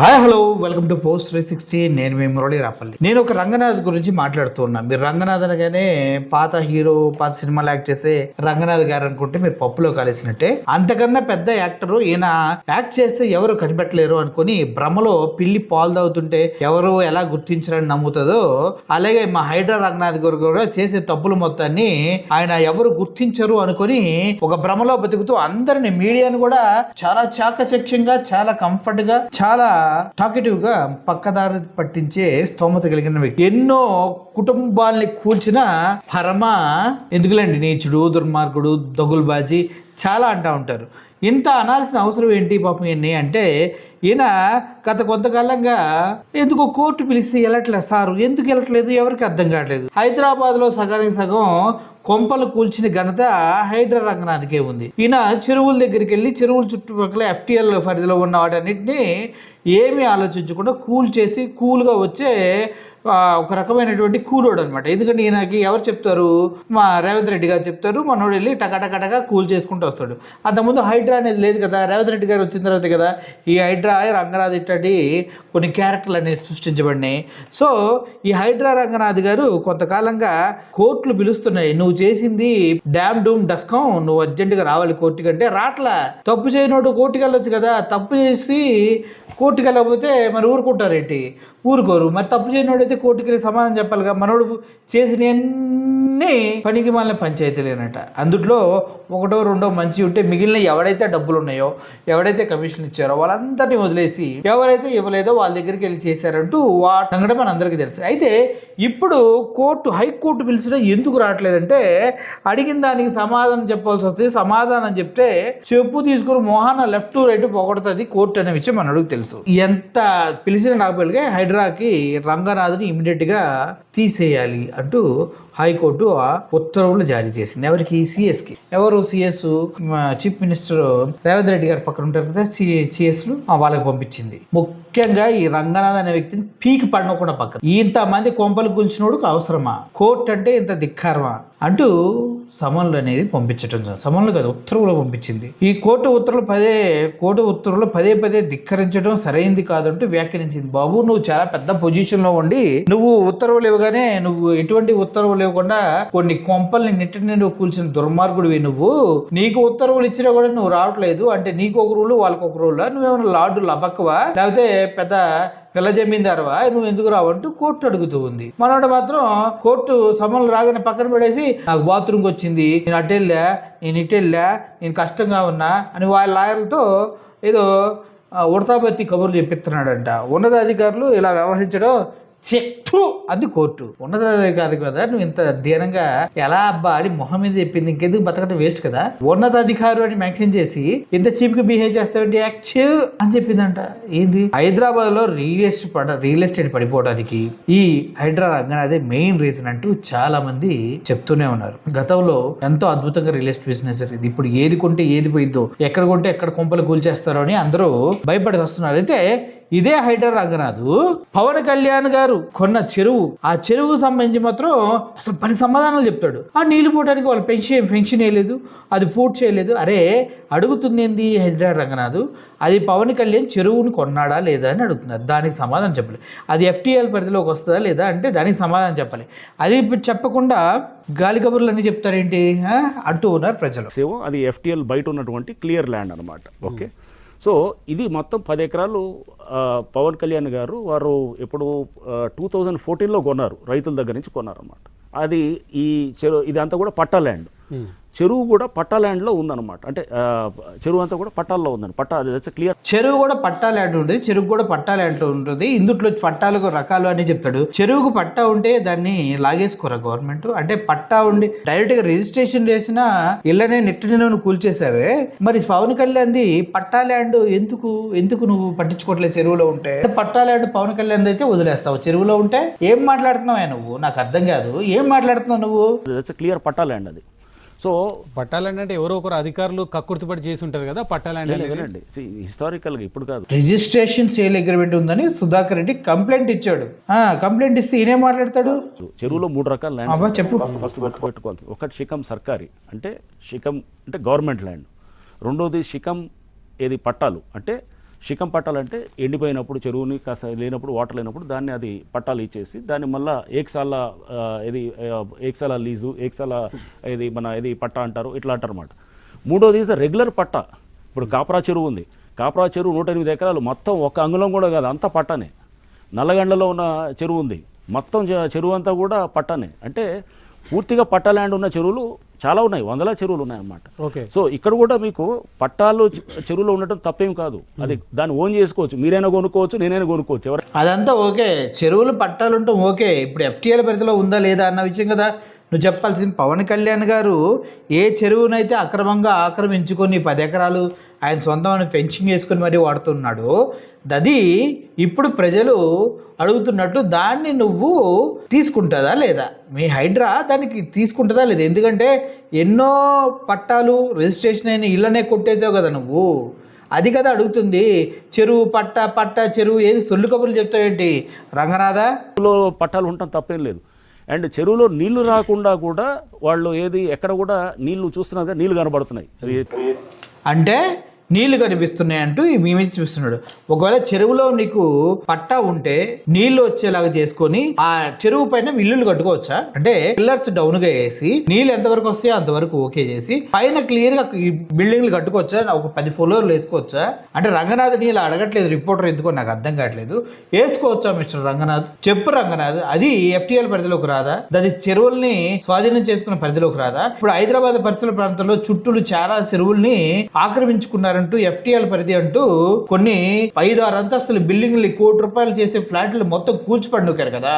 Hi hello welcome to post 360. నేను మీ మురళి రాపల్లి. నేను ఒక రంగనాథ్ గురించి మాట్లాడుతున్నా. మీరు రంగనాథ్ అనగానే పాత హీరో, పాత సినిమాలు యాక్ట్ చేసే రంగనాథ్ గారు అనుకుంటే మీరు పప్పులో కలిసినట్టే. అంతకన్నా పెద్ద యాక్టర్ ఈయన. యాక్ట్ చేస్తే ఎవరు కనిపెట్టలేరు అనుకుని భ్రమలో పిల్లి పాలు తాగుతుంటే ఎవరు ఎలా గుర్తించారని నమ్ముతుందో, అలాగే మా హైడ్రా రంగనాథ్ గారు కూడా చేసే తప్పులు మొత్తాన్ని ఆయన ఎవరు గుర్తించరు అనుకుని ఒక భ్రమలో బతుకుతూ అందరిని, మీడియాను కూడా చాలా చాకచక్యంగా, చాలా కంఫర్ట్ గా, చాలా టాకెటివ్ గా పక్కదారి పట్టించే స్తోమత కలిగిన వ్యక్తి. ఎన్నో కుటుంబాల్ని కూల్చిన పరమ ఎందుకులేండి నీచుడు, దుర్మార్గుడు, దగులుబాజీ చాలా అంటూ ఉంటారు. ఇంత అనాల్సిన అవసరం ఏంటి పాపం ఎన్ని అంటే, ఈయన గత కొంతకాలంగా ఎందుకో కోర్టు పిలిస్తే వెళ్ళట్లేదు సార్. ఎందుకు వెళ్ళట్లేదు ఎవరికి అర్థం కావట్లేదు. హైదరాబాద్లో సగానికి సగం కొంపలు కూల్చిన ఘనత హైడ్రా రంగనాథ్కే ఉంది. ఈయన చెరువుల దగ్గరికి వెళ్ళి చెరువుల చుట్టుపక్కల FTL పరిధిలో ఉన్న వాటన్నిటిని ఏమీ ఆలోచించకుండా కూల్ చేసి కూల్గా వచ్చే ఒక రకమైనటువంటి కూలోడు అనమాట. ఎందుకంటే ఈయనకి ఎవరు చెప్తారు? మా రేవంత్ రెడ్డి గారు చెప్తారు. మనోడు వెళ్ళి టకటకటగా కూల్ చేసుకుంటూ వస్తాడు. అంతకుముందు హైడ్రా అనేది లేదు కదా. రేవంత్ రెడ్డి గారు వచ్చిన తర్వాత కదా ఈ హైడ్రా రంగనాథ్ ఇట్లాంటి కొన్ని క్యారెక్టర్లు అనేవి సృష్టించబడినాయి. సో ఈ హైడ్రా రంగనాథ్ గారు కొంతకాలంగా కోర్టులు పిలుస్తున్నాయి, నువ్వు చేసింది డ్యామ్ డూమ్ డస్కం, నువ్వు అర్జెంటుగా రావాలి కోర్టుకి అంటే రాట్లా. తప్పు చేయనోడు కోర్టుకి వెళ్ళొచ్చు కదా. తప్పు చేసి కోర్టుకి వెళ్ళకపోతే మరి ఊరుకుంటారేంటి? ఊరుకోరు. మరి తప్పు చేయనోడైతే కోర్టుకి వెళ్ళి సమాధానం చెప్పాలిగా. మనోడు చేసిన పనికి మాలిన పంచాయతీలేనట. అందుట్లో ఒకటో రెండో మంచి ఉంటే మిగిలిన ఎవడైతే డబ్బులు ఉన్నాయో, ఎవడైతే కమిషన్ ఇచ్చారో వాళ్ళందరినీ వదిలేసి ఎవరైతే ఇవ్వలేదో వాళ్ళ దగ్గరికి వెళ్ళి చేశారంటూ సంఘటన మన అందరికీ తెలుసు. అయితే ఇప్పుడు హైకోర్టు పిలిచినా ఎందుకు రావట్లేదంటే, అడిగిన దానికి సమాధానం చెప్పాల్సి వస్తుంది. సమాధానం చెప్తే చెప్పు తీసుకుని మోహన లెఫ్ట్ రైట్ పొగడుతుంది కోర్టు అనే విషయం మనకు తెలుసు. ఎంత పిలిచిన రాకపోతే హైడ్రాకి రంగనాథ్ని ఇమీడియట్ గా తీసేయాలి అంటూ హైకోర్టు ఉత్తర్వులు జారీ చేసింది. ఎవరికి? సిఎస్కి. ఎవరు CS? Chief minister Revanth Reddy గారు పక్కన ఉంటారు కదా సిఎస్లు, వాళ్ళకి పంపించింది. ముఖ్యంగా ఈ రంగనాథ్ అనే వ్యక్తిని పీకి పడనకుండా పక్కన. ఇంతమంది కొంపలు కూల్చినోడుకు అవసరమా? కోర్టు అంటే ఇంత ధిక్కారమా అంటూ సమన్లు అనేది పంపించటం, సమన్లు కదా ఉత్తర్వులు పంపించింది. ఈ కోర్టు ఉత్తర్వులు పదే పదే ధిక్కరించడం సరైంది కాదంటూ వ్యాఖ్యానించింది. బాబు, నువ్వు చాలా పెద్ద పొజిషన్ లో ఉండి నువ్వు ఉత్తర్వులు ఇవ్వగానే నువ్వు ఎటువంటి ఉత్తర్వులు ఇవ్వకుండా కొన్ని కొంపల్ని నిన్ను కూల్చిన దుర్మార్గుడివి నువ్వు. నీకు ఉత్తర్వులు ఇచ్చినా కూడా నువ్వు రావట్లేదు అంటే నీకు ఒక రూలు వాళ్ళకి ఒక రూలా? నువ్వేమైనా లార్డు లబక్కవా లేకపోతే పెద్ద పిల్ల జమీందారువా? నువ్వు ఎందుకు రావంటూ కోర్టు అడుగుతూ ఉంది. మనోడు మాత్రం కోర్టు సమన్లు రాగానే పక్కన పడేసి నాకు బాత్రూమ్కి వచ్చింది, నేను అటెళ్ళా, నేను ఇటెళ్ళా, నేను కష్టంగా ఉన్నా అని వాళ్ళ లాయర్లతో ఏదో ఉడతాబత్తి కబుర్లు చెప్పిస్తున్నాడంట. ఉన్నతాధికారులు ఇలా వ్యవహరించడం చెట్టు అది కోర్టు. ఉన్నతాధికారి కదా, నువ్వు ఇంత ధీరంగా ఎలా అబ్బా అని మొహం మీద చెప్పింది. ఇంకెందుకు బతకడం వేస్ట్ కదా. ఉన్నతాధికారు అని మెన్షన్ చేసి ఇంత చీప్ గా బిహేవ్ చేస్తావంటే యాక్చువ్ అని చెప్పిందంట. ఏంది? హైదరాబాద్ లో రియల్ ఎస్టేట్ పడిపోవడానికి ఈ హైడ్రా రంగనాథే మెయిన్ రీజన్ అంటూ చాలా మంది చెప్తూనే ఉన్నారు. గతంలో ఎంతో అద్భుతంగా రియల్ ఎస్టేట్ బిజినెస్ జరిగింది. ఇప్పుడు ఏది కొంటే ఏది పోయిద్దో, ఎక్కడ కొంటే ఎక్కడ కొంపలు కూల్చేస్తారో అని అందరూ భయపడి వస్తున్నారు. అయితే ఇదే హైడ్రా రంగనాథ్ పవన్ కళ్యాణ్ గారు కొన్న చెరువు, ఆ చెరువు సంబంధించి మాత్రం అసలు 10 సమాధానాలు చెప్తాడు. ఆ నీళ్లు పోవడానికి వాళ్ళు పెన్షన్ వేయలేదు, అది పూర్తి చేయలేదు. అరే అడుగుతుంది ఏంది హైడ్రా రంగనాథ్? అది పవన్ కళ్యాణ్ చెరువుని కొన్నాడా లేదా అని అడుగుతున్నారు. దానికి సమాధానం చెప్పాలి. అది FTL పరిధిలోకి వస్తుందా లేదా అంటే దానికి సమాధానం చెప్పాలి. అది చెప్పకుండా గాలి కబుర్లు అన్నీ చెప్తారేంటి అంటూ ఉన్నారు ప్రజలు. అది FTL బయట ఉన్నటువంటి క్లియర్ ల్యాండ్ అనమాట. ఓకే, సో ఇది మొత్తం 10 ఎకరాలు పవన్ కళ్యాణ్ గారు వారు ఎప్పుడు 2014లో కొన్నారు, రైతుల దగ్గర నుంచి కొన్నారన్నమాట. అది ఈ ఇదంతా కూడా పట్టా ల్యాండ్. చెరువు కూడా పట్టా ల్యాండ్లో ఉందన్నమాట. అంటే చెరువు అంతా కూడా పట్టాల్లో ఉందని క్లియర్. చెరువు కూడా పట్టా ల్యాండ్ ఉంటుంది, చెరువు కూడా పట్టా ల్యాండ్ ఉంటుంది. ఇందుట్లో పట్టాలకు రకాలు అని చెప్తాడు. చెరువుకు పట్టా ఉంటే దాన్ని లాగేసుకోరా గవర్నమెంట్? అంటే పట్టా ఉండి డైరెక్ట్ గా రిజిస్ట్రేషన్ చేసిన ఇళ్ళనే నెట్టిన కూల్చేసావే. మరి పవన్ కళ్యాణ్ది పట్టా ల్యాండ్ ఎందుకు నువ్వు పట్టించుకోవట్లేదు? చెరువులో ఉంటే పట్టా ల్యాండ్ పవన్ కళ్యాణ్ అయితే వదిలేస్తావు. చెరువులో ఉంటే ఏం మాట్లాడుతున్నావే నువ్వు? నాకు అర్థం కాదు, ఏం మాట్లాడుతున్నావు నువ్వు? క్లియర్ పట్టా ల్యాండ్ అది. సో పట్టాలండ్ అంటే ఎవరో ఒకరు అధికారులు కక్కుర్తిపడి చేసి ఉంటారు కదా. పట్టాలండ్ లేదండి, హిస్టారికల్గా ఇప్పుడు కాదు. రిజిస్ట్రేషన్ సేల్ అగ్రిమెంట్ ఉందని సుధాకర్ రెడ్డి కంప్లైంట్ ఇచ్చాడు. కంప్లైంట్ ఇస్తే ఈయనే మాట్లాడతాడు. చెరువులో 3 రకాల ల్యాండ్ చెప్పు. ఫస్ట్ గుర్తుపెట్టుకోవాలి. ఒకటి షికం సర్కారీ, అంటే షికం అంటే గవర్నమెంట్ ల్యాండ్. రెండోది షికం ఏది పట్టాలు, అంటే శిఖం పట్టాలంటే ఎండిపోయినప్పుడు చెరువుని కాస్త లేనప్పుడు వాటర్ లేనప్పుడు దాన్ని అది పట్టాలు ఇచ్చేసి దాన్ని మళ్ళీ ఏక్సాల లీజు ఏక్సాల ఇది పట్టా అంటారు, ఇట్లా అంటారు అన్నమాట. మూడోది ఈజ్ రెగ్యులర్ పట్టా. ఇప్పుడు కాపరా చెరువు ఉంది, కాపరా చెరువు 108 ఎకరాలు మొత్తం ఒక అంగుళం కూడా కాదు, అంతా పట్టానే. నల్లగండ్లలో ఉన్న చెరువు ఉంది, మొత్తం చెరువు అంతా కూడా పట్టానే. అంటే పూర్తిగా పట్టా ల్యాండ్ ఉన్న చెరువులు చాలా ఉన్నాయి, వందల చెరువులు ఉన్నాయన్నమాట. ఓకే. సో ఇక్కడ కూడా మీకు పట్టాలు చెరువులో ఉండటం తప్పేం కాదు, అది దాన్ని ఓన్ చేసుకోవచ్చు, మీరైనా కొనుక్కోవచ్చు, నేనైనా కొనుక్కోవచ్చు. ఎవరు అదంతా ఓకే, చెరువులు పట్టాలు ఉంటాం ఓకే. ఇప్పుడు ఎఫ్టీఎల్ పరిధిలో ఉందా లేదా అన్న విషయం కదా నువ్వు చెప్పాల్సింది. పవన్ కళ్యాణ్ గారు ఏ చెరువునైతే అక్రమంగా ఆక్రమించుకొని 10 ఎకరాలు ఆయన సొంతం ఫెన్సింగ్ వేసుకొని మరీ వాడుతున్నాడు, అది ఇప్పుడు ప్రజలు అడుగుతున్నట్టు దాన్ని నువ్వు తీసుకుంటుందా లేదా? మీ హైడ్రా దానికి తీసుకుంటుందా లేదా? ఎందుకంటే ఎన్నో పట్టాలు రిజిస్ట్రేషన్ అయిన ఇళ్ళనే కొట్టేసావు కదా నువ్వు, అది కదా అడుగుతుంది. చెరువు పట్ట చెరువు ఏది సొల్లు కబుర్లు చెప్తావేంటి రంగనాథ? చెరువులో పట్టాలు ఉండటం తప్పేం లేదు. అండ్ చెరువులో నీళ్లు రాకుండా కూడా వాళ్ళు ఎక్కడ కూడా నీళ్లు చూస్తున్నారు కదా, నీళ్లు కనబడుతున్నాయి. అంటే నీళ్లు కనిపిస్తున్నాయి అంటూ మేమే చూస్తున్నాడు. ఒకవేళ చెరువులో నీకు పట్టా ఉంటే నీళ్లు వచ్చేలాగా చేసుకొని ఆ చెరువు పైన ఇల్లులు కట్టుకోవచ్చా? అంటే పిల్లర్స్ డౌన్ గా వేసి నీళ్ళు ఎంతవరకు వస్తాయో అంతవరకు ఓకే చేసి పైన క్లియర్ గా బిల్డింగ్లు కట్టుకోవచ్చా? ఒక 10 ఫ్లోర్లు వేసుకోవచ్చా? అంటే రంగనాథ్ నీళ్ళు అడగట్లేదు రిపోర్టర్, ఎందుకో నాకు అర్థం కావట్లేదు. వేసుకోవచ్చా మిస్టర్ రంగనాథ్? చెప్పు రంగనాథ్, అది ఎఫ్టీఎల్ పరిధిలోకి రాదా? అది చెరువుల్ని స్వాధీనం చేసుకున్న పరిధిలోకి రాదా? ఇప్పుడు హైదరాబాద్ పరిసర ప్రాంతంలో చుట్టూలు చాలా చెరువుల్ని ఆక్రమించుకున్నారు అంటూ ఎఫ్టీఎల్ పరిధి అంటూ కొన్ని 5-6 అంతస్తులు బిల్డింగ్లు ₹1 కోటి చేసే ఫ్లాట్లు మొత్తం కూల్చిపండుకారు కదా.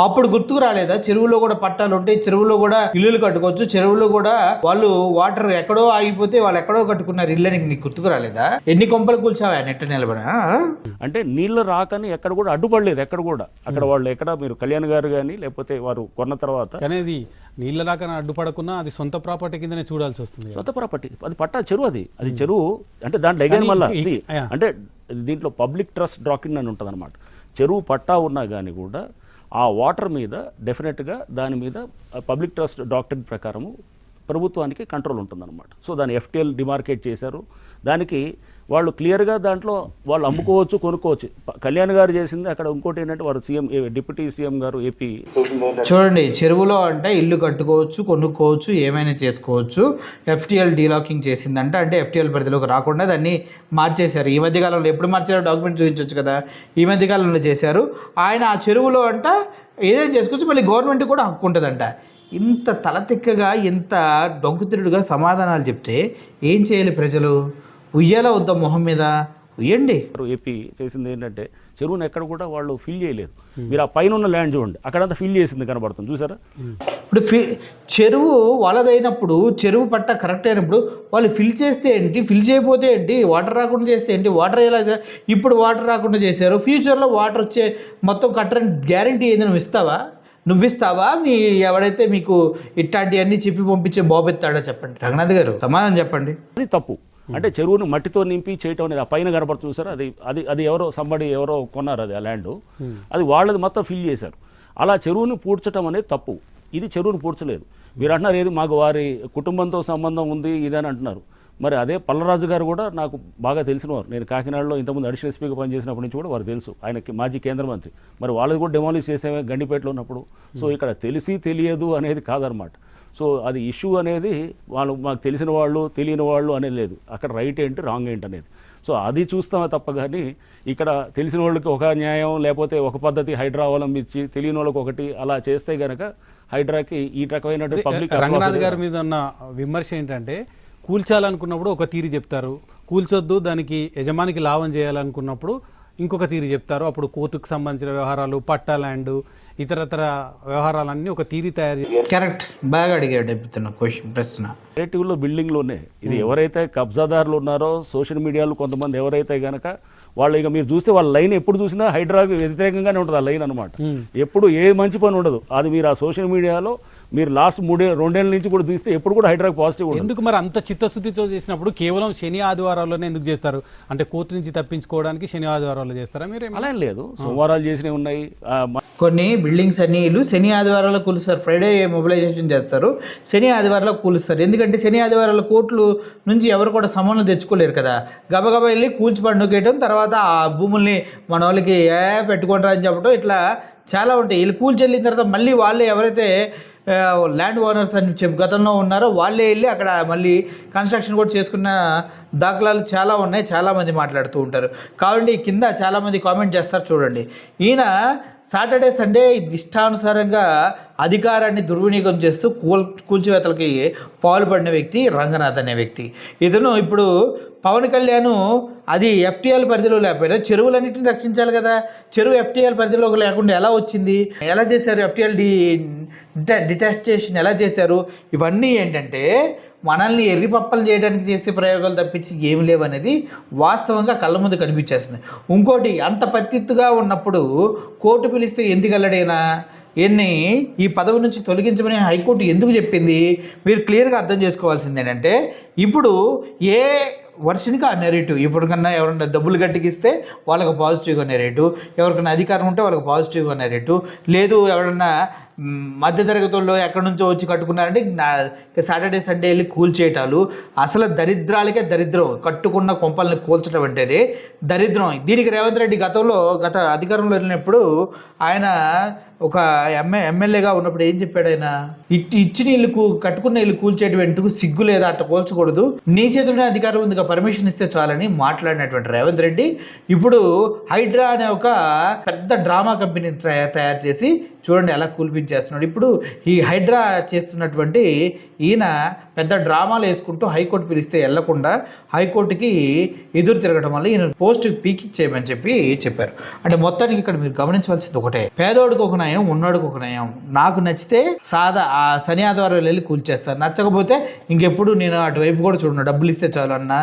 అప్పుడు గుర్తుకు రాలేదా చెరువులో కూడా పట్టాలు ఉంటాయి, చెరువులో కూడా ఇల్లులు కట్టుకోవచ్చు, చెరువులో కూడా వాళ్ళు వాటర్ ఎక్కడో ఆగిపోతే వాళ్ళు ఎక్కడో కట్టుకున్నారు ఇల్లని నీకు గుర్తుకు రాలేదా? ఎన్ని కొంపలు కూల్చావా నెట్ట నిలబడా? అంటే నీళ్లు రాకని ఎక్కడ కూడా అడ్డుపడలేదు, ఎక్కడ కూడా. అక్కడ వాళ్ళు మీరు కళ్యాణ్ గారు కానీ లేకపోతే వారు కొన్న తర్వాత కానీ నీళ్ళ రాకన అడ్డుపడకున్నా అది సొంత ప్రాపర్టీ కిందనే చూడాల్సి వస్తుంది. సొంత ప్రాపర్టీ, అది పట్టా చెరువు, అది చెరువు. అంటే దాంట్లో అగైన్ మళ్ళీ అంటే దీంట్లో పబ్లిక్ ట్రస్ట్ డాక్యుమెంట్ అని ఉంటుంది అనమాట. చెరువు పట్టా ఉన్నా కానీ కూడా ఆ వాటర్ మీద డెఫినెట్గా దాని మీద పబ్లిక్ ట్రస్ట్ డాక్యుమెంట్ ప్రకారము ప్రభుత్వానికి కంట్రోల్ ఉంటుందన్నమాట. సో దాన్ని ఎఫ్టీఎల్ డిమార్కేట్ చేశారు. దానికి వాళ్ళు క్లియర్గా దాంట్లో వాళ్ళు అమ్ముకోవచ్చు, కొనుక్కోవచ్చు. కళ్యాణ్ గారు చేసింది అక్కడ. ఇంకోటి ఏంటంటే వారు డిప్యూటీ సీఎం గారు ఏపీ చూడండి, చెరువులో అంటే ఇల్లు కట్టుకోవచ్చు, కొనుక్కోవచ్చు, ఏమైనా చేసుకోవచ్చు. ఎఫ్టీఎల్ డీలాకింగ్ చేసిందంటే అంటే ఎఫ్టీఎల్ పరిధిలోకి రాకుండా దాన్ని మార్చేశారు. ఈ మధ్యకాలంలో ఎప్పుడు మార్చారో డాక్యుమెంట్ చూపించవచ్చు కదా, ఈ మధ్యకాలంలో చేశారు. ఆయన ఆ చెరువులో అంట ఏదైనా చేసుకోవచ్చు, మళ్ళీ గవర్నమెంట్ కూడా హక్కు ఉంటుందంట. ఇంత తలతిక్కగా ఇంత డొంకుతిరుడుగా సమాధానాలు చెప్తే ఏం చేయాలి ప్రజలు? ఉయ్యాల వద్ద మొహం మీద ఉయ్యండి. ఏపీ చేసింది ఏంటంటే చెరువును ఎక్కడ కూడా వాళ్ళు ఫిల్ చేయలేదు. మీరు ఆ పైన ఉన్న ల్యాండ్ చూడండి, అక్కడంతా ఫిల్ చేసింది కనబడుతుంది, చూసారా? ఇప్పుడు చెరువు వాళ్ళదైనప్పుడు, చెరువు పట్ట కరెక్ట్ అయినప్పుడు వాళ్ళు ఫిల్ చేస్తే ఏంటి, ఫిల్ చేయకపోతే ఏంటి, వాటర్ రాకుండా చేస్తే ఏంటి? వాటర్ ఎలా ఇప్పుడు వాటర్ రాకుండా చేశారు, ఫ్యూచర్లో వాటర్ వచ్చే మొత్తం కట్టరని గ్యారంటీ ఏంది? నువ్వు ఇస్తావా? మీ ఎవడైతే మీకు ఇట్లాంటివన్నీ చెప్పి పంపించే బాబెత్తాడో చెప్పండి రంగనాథ్ గారు, సమాధానం చెప్పండి. అది తప్పు. అంటే చెరువును మట్టితో నింపి చేయటం అనేది ఆ పైన కనపడుతుంది సార్, అది ఎవరో కొన్నారు, అది ఆ ల్యాండ్, అది వాళ్ళది మొత్తం ఫిల్ చేశారు. అలా చెరువును పూడ్చడం అనేది తప్పు. ఇది చెరువును పూడ్చలేదు. మీరు అంటున్నారు ఏది మాకు వారి కుటుంబంతో సంబంధం ఉంది ఇదని అంటున్నారు. మరి అదే పల్లరాజు గారు కూడా నాకు బాగా తెలిసినవారు. నేను కాకినాడలో ఇంతకుముందు అడిషనల్ ఎస్పీగా పనిచేసినప్పటి నుంచి కూడా వారు తెలుసు. ఆయనకి మాజీ కేంద్ర మంత్రి. మరి వాళ్ళది కూడా డెమాలిష్ చేసేవే గండిపేటలో ఉన్నప్పుడు. సో ఇక్కడ తెలియదు అనేది కాదనమాట. సో అది ఇష్యూ అనేది మాకు తెలిసిన వాళ్ళు తెలియని వాళ్ళు అనేది లేదు. అక్కడ రైట్ ఏంటి రాంగ్ ఏంటి అనేది. సో అది చూస్తామే తప్ప కానీ ఇక్కడ తెలిసిన వాళ్ళకి ఒక న్యాయం లేకపోతే ఒక పద్ధతి హైడ్రా అవలంబించి తెలియని వాళ్ళకి ఒకటి అలా చేస్తే గనక హైడ్రాకి ఈ రకమైన పబ్లిక్. రంగనాథ్ గారి మీద ఉన్న విమర్శ ఏంటంటే కూల్చాలనుకున్నప్పుడు ఒక తీరు చెప్తారు, కూల్చొద్దు దానికి యజమానికి లాభం చేయాలనుకున్నప్పుడు ఇంకొక తీరు చెప్తారు. అప్పుడు కోర్టుకు సంబంధించిన వ్యవహారాలు, పట్టా ల్యాండ్, ఇతరతర వ్యవహారాలన్నీ ఒక తీరి తయారు. కరెక్ట్, బాగా అడిగాడు ప్రశ్న. నేటివ్లో బిల్డింగ్లోనే ఇది ఎవరైతే కబ్జాదారులు ఉన్నారో సోషల్ మీడియాలో కొంతమంది ఎవరైతే గనక వాళ్ళు ఇక మీరు చూస్తే వాళ్ళ లైన్ ఎప్పుడు చూసినా హైడ్రాకి వ్యతిరేకంగానే ఉంటుంది ఆ లైన్ అనమాట. ఎప్పుడు ఏ మంచి పని ఉండదు. అది మీరు ఆ సోషల్ మీడియాలో మీరు లాస్ట్ 2 ఏళ్ళ నుంచి కూడా చూస్తే ఎప్పుడు కూడా హైడ్రాకి పాజిటివ్ ఉండదు. ఎందుకు మరి అంత చిత్తశుద్ధితో చేసినప్పుడు కేవలం శని ఆదివారాల్లోనే ఎందుకు చేస్తారు? అంటే కోర్టు నుంచి తప్పించుకోవడానికి శని ఆదివారాల్లో చేస్తారా మీరు? అలా ఏం లేదు, సోమవారాలు చేసినవి ఉన్నాయి. కొన్ని బిల్డింగ్స్ అన్ని ఇల్లు శని ఆదివారాల్లో కూలుస్తారు. ఫ్రైడే మొబిలైజేషన్ చేస్తారు, శని ఆదివారాల్లో కూలుస్తారు. ఎందుకంటే శని ఆదివారాల కోర్టులు నుంచి ఎవరు కూడా సమన్లు తెచ్చుకోలేరు కదా, గబగబా వెళ్ళి కూల్చి పండుగేయటం, తర్వాత ఆ భూముల్ని మన వాళ్ళకి పెట్టుకుంటారా అని చెప్పడం, ఇట్లా చాలా ఉంటాయి. వీళ్ళు కూల్చి వెళ్ళిన తర్వాత మళ్ళీ వాళ్ళే ఎవరైతే ల్యాండ్ ఓనర్స్ అని గతంలో ఉన్నారో వాళ్ళే వెళ్ళి అక్కడ మళ్ళీ కన్స్ట్రక్షన్ కూడా చేసుకున్న దాఖలాలు చాలా ఉన్నాయి. చాలామంది మాట్లాడుతూ ఉంటారు. కాబట్టి కింద చాలామంది కామెంట్ చేస్తారు చూడండి. ఈయన సాటర్డే సండే ఇష్టానుసారంగా అధికారాన్ని దుర్వినియోగం చేస్తూ కూల్చివేతలకి పాల్పడిన వ్యక్తి రంగనాథ్ అనే వ్యక్తి. ఇతను ఇప్పుడు పవన్ కళ్యాణ్ అది ఎఫ్టీఎల్ పరిధిలో లేకపోయినా చెరువులన్నింటిని రక్షించాలి కదా, చెరువు ఎఫ్టీఎల్ పరిధిలో లేకుండా ఎలా వచ్చింది, ఎలా చేశారు, ఎఫ్టీఎల్ డిటాచ్టేషన్ ఎలా చేశారు, ఇవన్నీ ఏంటంటే మనల్ని ఎర్రిపప్పలు చేయడానికి చేసే ప్రయోగాలు తప్పించి ఏమి లేవనేది వాస్తవంగా కళ్ళ ముందు కనిపించేస్తుంది. ఇంకోటి, అంత పత్తిత్తుగా ఉన్నప్పుడు కోర్టు పిలిస్తే ఎందుకు వెళ్ళడైనా ఈ పదవి నుంచి తొలగించమని హైకోర్టు ఎందుకు చెప్పింది? మీరు క్లియర్గా అర్థం చేసుకోవాల్సింది ఏంటంటే, ఇప్పుడు ఏ వర్షన్కి ఆ నెరేటివ్. ఇప్పటికన్నా ఎవరైనా డబ్బులు గట్టికిస్తే వాళ్ళకి పాజిటివ్గా నెరేటివ్, ఎవరికైనా అధికారం ఉంటే వాళ్ళకి పాజిటివ్గా నెరేటివ్, లేదు ఎవరన్నా మధ్యతరగతి వాళ్ళు ఎక్కడి నుంచో వచ్చి కట్టుకున్నారంటే సాటర్డే సండే వెళ్ళి కూల్చేయటాలు. అసలు దరిద్రాలకే దరిద్రం, కట్టుకున్న కొంపల్ని కూల్చడం అంటేనే దరిద్రం. దీనికి రేవంత్ రెడ్డి గత అధికారంలో వెళ్ళినప్పుడు ఆయన ఒక ఎమ్మెల్యేగా ఉన్నప్పుడు ఏం చెప్పాడు ఆయన, ఇచ్చిన ఇల్లు కట్టుకున్న ఇల్లు కూల్చేయడం ఎందుకు, సిగ్గు లేదా, అట్ట కూల్చకూడదు, నీ చేతులనే అధికారం ఉందిగా, పర్మిషన్ ఇస్తే చాలని మాట్లాడినటువంటి రేవంత్ రెడ్డి ఇప్పుడు హైడ్రా అనే ఒక పెద్ద డ్రామా కంపెనీని తయారు చేసి చూడండి ఎలా కూల్పించేస్తున్నాడు. ఇప్పుడు ఈ హైడ్రా చేస్తున్నటువంటి ఈయన పెద్ద డ్రామాలు వేసుకుంటూ హైకోర్టు పిలిస్తే వెళ్లకుండా హైకోర్టుకి ఎదురు తిరగడం వల్ల ఈయన పోస్ట్ పీకిచ్చేయమని చెప్పారు. అంటే మొత్తానికి ఇక్కడ మీరు గమనించవలసింది ఒకటే, పేదోడికి ఒక నయం, ఉన్నోడికి ఒక నయం. నాకు నచ్చితే ఆ శని ఆదివారం వెళ్ళి కూల్చేస్తాను, నచ్చకపోతే ఇంకెప్పుడు నేను అటువైపు కూడా చూడను, డబ్బులు ఇస్తే చాలు అన్న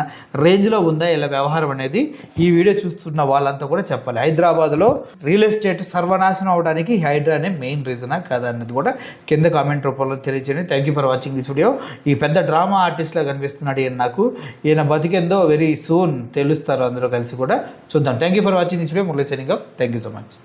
రేంజ్లో ఉందా ఇలా వ్యవహారం అనేది ఈ వీడియో చూస్తున్న వాళ్ళంతా కూడా చెప్పాలి. హైదరాబాద్లో రియల్ ఎస్టేట్ సర్వనాశనం అవడానికి హైడ్రా మెయిన్ రీజనా కాదా అన్నది కూడా కింద కామెంట్ రూపంలో తెలియచేయండి. Thank you for watching this video. ఈ పెద్ద డ్రామా ఆర్టిస్ట్లా కనిపిస్తున్నాడు ఈయన బతికేందో వెరీ సూన్ తెలుస్తారు అందరూ కలిసి కూడా చూద్దాం. Thank you for watching this video. Murali signing off. Thank you so much.